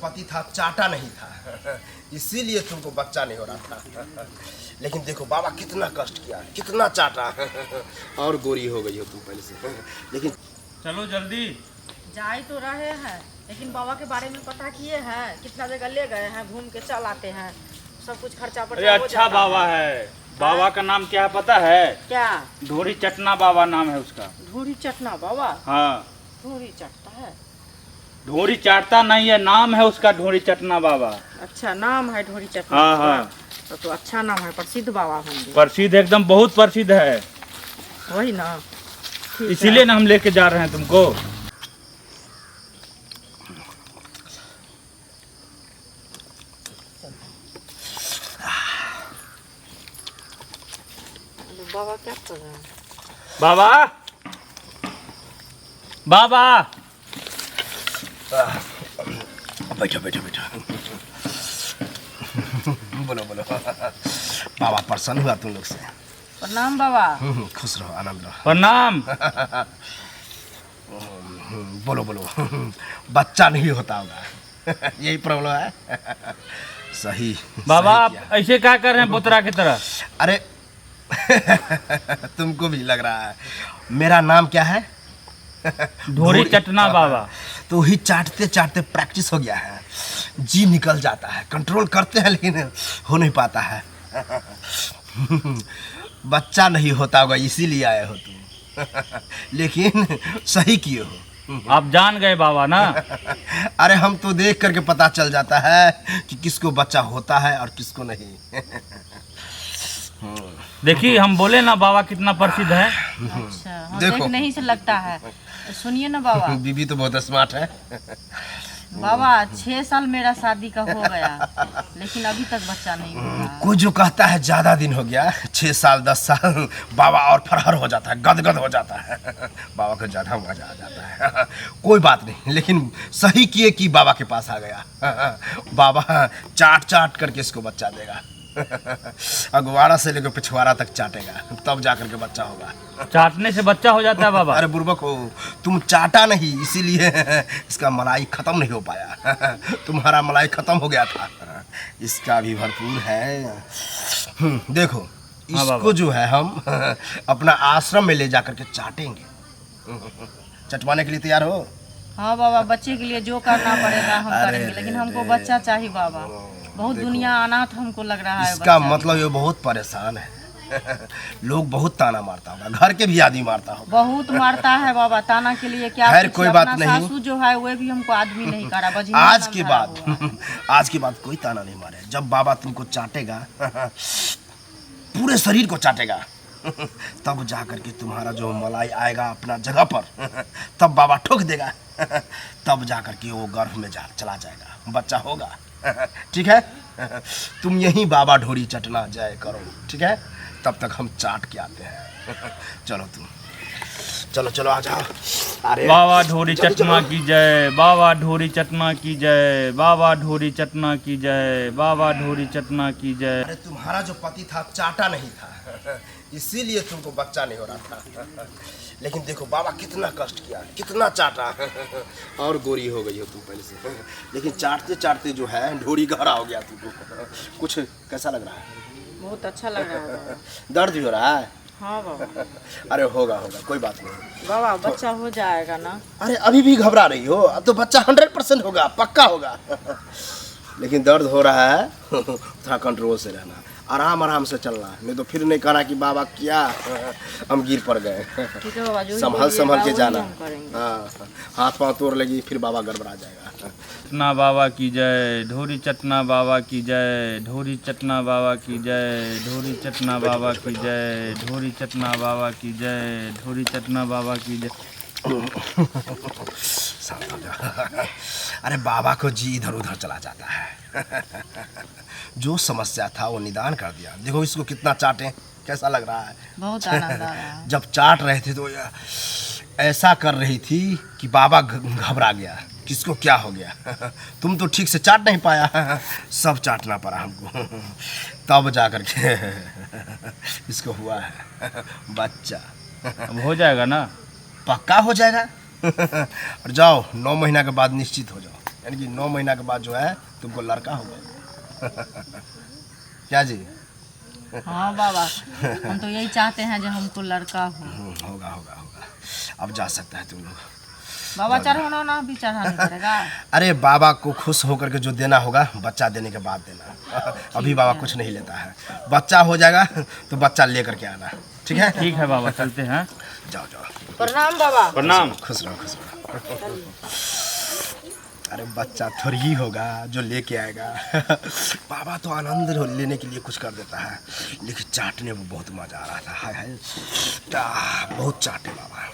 पति था चाटा नहीं था इसीलिए तुमको बच्चा नहीं हो रहा था। लेकिन देखो बाबा कितना कष्ट किया, कितना चाटा और गोरी हो गई हो तुम पहले से। लेकिन चलो जल्दी। जा ही तो रहे हैं, लेकिन बाबा के बारे में पता किए हैं, कितना जगह ले गए हैं, घूम के चल आते हैं, सब कुछ खर्चा अरे पर्चा हो अच्छा जाता बाबा है। बाबा का नाम क्या है पता है? क्या? ढोरी चटना बाबा नाम है उसका। ढोरी चटना बाबा? हाँ, ढोरी चटता है? ढोरी चाटता नहीं है, नाम है उसका ढोरी चटना बाबा। अच्छा नाम है ढोरी चटना? हाँ हाँ, तो अच्छा नाम है, प्रसिद्ध बाबा होंगे। प्रसिद्ध एकदम बहुत प्रसिद्ध है, वही ना, इसीलिए ना हम लेके जा रहे हैं तुमको। बाबा क्या कर रहे हैं? बाबा बाबा बैठो बैठो बैठो। बोलो बोलो। बाबा प्रसन्न हुआ तुम लोग से। प्रणाम बाबा। खुश रहो, आनंद रहो। प्रणाम। बोलो बोलो। बच्चा नहीं होता होगा यही प्रॉब्लम है। सही बाबा सही आप किया। ऐसे क्या कर रहे हैं बोतरा की तरह? अरे तुमको भी लग रहा है। मेरा नाम क्या है? ढोरी चटना बाबा। तो ही चाटते चाटते प्रैक्टिस हो गया है, जी निकल जाता है, कंट्रोल करते हैं लेकिन हो नहीं पाता है। बच्चा नहीं होता होगा इसीलिए आए हो तुम। लेकिन सही किए हो। आप जान गए बाबा ना। अरे हम तो देख करके पता चल जाता है कि किसको बच्चा होता है और किसको नहीं। देखिए हम बोले ना बाबा कितना प्रसिद्ध है। अच्छा हाँ, देखो। देखने ही से लगता है। सुनिए ना बाबा। बीबी तो बहुत स्मार्ट है। बाबा 6 साल मेरा शादी का हो गया, लेकिन अभी तक बच्चा नहीं हुआ। कोई जो कहता है ज्यादा दिन हो गया, 6 साल 10 साल, बाबा और फरहर हो जाता है, गदगद हो जाता है। बाबा को ज्यादा मजा आ जाता है। कोई बात नहीं, लेकिन सही किए कि बाबा के पास आ गया। बाबा चाट चाट करके इसको बच्चा देगा। अगवाड़ा से लेकर पिछवाड़ा तक चाटेगा, तब जाकर के बच्चा होगा। चाटने से बच्चा हो जाता है बाबा? अरे बुर्बक हो, तुम चाटा नहीं इसीलिए इसका मलाई खत्म नहीं हो पाया। तुम्हारा मलाई खत्म हो गया था, इसका भी भरपूर है। देखो हाँ इसको बाबा। जो है हम अपना आश्रम में ले जाकर के चाटेंगे। चटवाने के लिए तैयार हो? हाँ बाबा, बच्चे के लिए जो करना पड़ेगा हम अरे करेंगे, लेकिन रे हमको रे। बच्चा चाहिए बाबा। बहुत देखो, दुनिया अनाथ हमको लग रहा है। इसका बच्चा मतलब ये बहुत परेशान है। लोग बहुत ताना मारता होगा, घर के भी आदमी मारता होगा। बहुत मारता है बाबा, ताना के लिए क्या खैर, पूछे, कोई बात अपना नहीं। सासू जो है वो भी हमको आदमी नहीं करा। बजहिया आज नाम के धरा बाद हुआ है। आज के बाद कोई ताना नहीं मारे। जब बाबा तुमको चाटेगा, पूरे शरीर को चाटेगा, तब जा करके तुम्हारा जो मलाई आएगा अपना जगह पर, तब बाबा ठोक देगा। तब जा करके वो गर्भ में चला जाएगा, बच्चा होगा। ठीक है, तुम यही बाबा ढोरी चटना जय करो, ठीक है? तब तक हम चाट के आते हैं। चलो तुम, चलो चलो आ जाओ। अरे बाबा ढोरी चलो, चटना चलो। की जय, बाबा ढोरी चटना की जय, बाबा ढोरी चटना की जय, बाबा ढोरी चटना की जय। अरे तुम्हारा जो पति था चाटा नहीं था इसीलिए तुमको बच्चा नहीं हो रहा था। लेकिन देखो बाबा कितना कष्ट किया, कितना चाटा और गोरी हो गई हो तुम पहले से। लेकिन चाटते चाटते जो है ढोरी गहरा हो गया तुमको। कुछ कैसा लग रहा है? बहुत अच्छा लग रहा है बाबा। दर्द भी हो रहा है? हाँ बाबा। अरे होगा होगा, कोई बात नहीं। बाबा बच्चा हो जाएगा ना? अरे अभी भी घबरा रही हो? अब तो बच्चा 100% होगा, पक्का होगा। लेकिन दर्द हो रहा है, थोड़ा कंट्रोल से रहना, आराम आराम से चलना, नहीं तो फिर नहीं कहना कि बाबा क्या हम गिर पड़ गए। ठीक है बाबा, जो संभल संभल के वही जाना। हम करेंगे। हाँ, हाथ पांव तोड़ लेगी फिर बाबा गड़बड़ा जाएगा। चटना बाबा की जय, ढोरी चटना बाबा की जय, ढोरी चटना बाबा की जय, ढोरी चटना बाबा की जय, ढोरी चटना बाबा की जय, ढोरी चटना बाबा की जय। शांत हो जा। अरे बाबा को जी इधर उधर चला जाता है। जो समस्या था वो निदान कर दिया। देखो इसको कितना चाटे, कैसा लग रहा है? बहुत आनंद आ रहा है। जब चाट रहे थे तो ऐसा कर रही थी कि बाबा घबरा गया, किसको क्या हो गया। तुम तो ठीक से चाट नहीं पाया, सब चाटना पड़ा हमको। तब जा कर के इसको हुआ है बच्चा। अब हो जाएगा ना? पक्का हो जाएगा। और जाओ 9 महीना के बाद निश्चित हो जाओ। यानी कि 9 महीना के बाद जो है तुमको लड़का होगा। क्या जी? हाँ बाबा, हम तो यही चाहते हैं जो हमको लड़का हो। होगा होगा होगा, अब जा सकता है तुम लोग। बाबा चढ़ाना ना भी चढ़ाना पड़ेगा। अरे बाबा को खुश होकर के जो देना होगा बच्चा देने के बाद देना। अभी बाबा कुछ नहीं लेता है, बच्चा हो जाएगा तो बच्चा लेकर के आना, ठीक है? ठीक है बाबा, चलते हैं। जाओ जाओ। प्रणाम बाबा। प्रणाम। खुश रहो खुश रहो। अरे बच्चा थोड़ी ही होगा जो लेके आएगा। बाबा तो आनंद लेने के लिए कुछ कर देता है, लेकिन चाटने में बहुत मजा आ रहा था। हाय हाय, बहुत चाटे बाबा।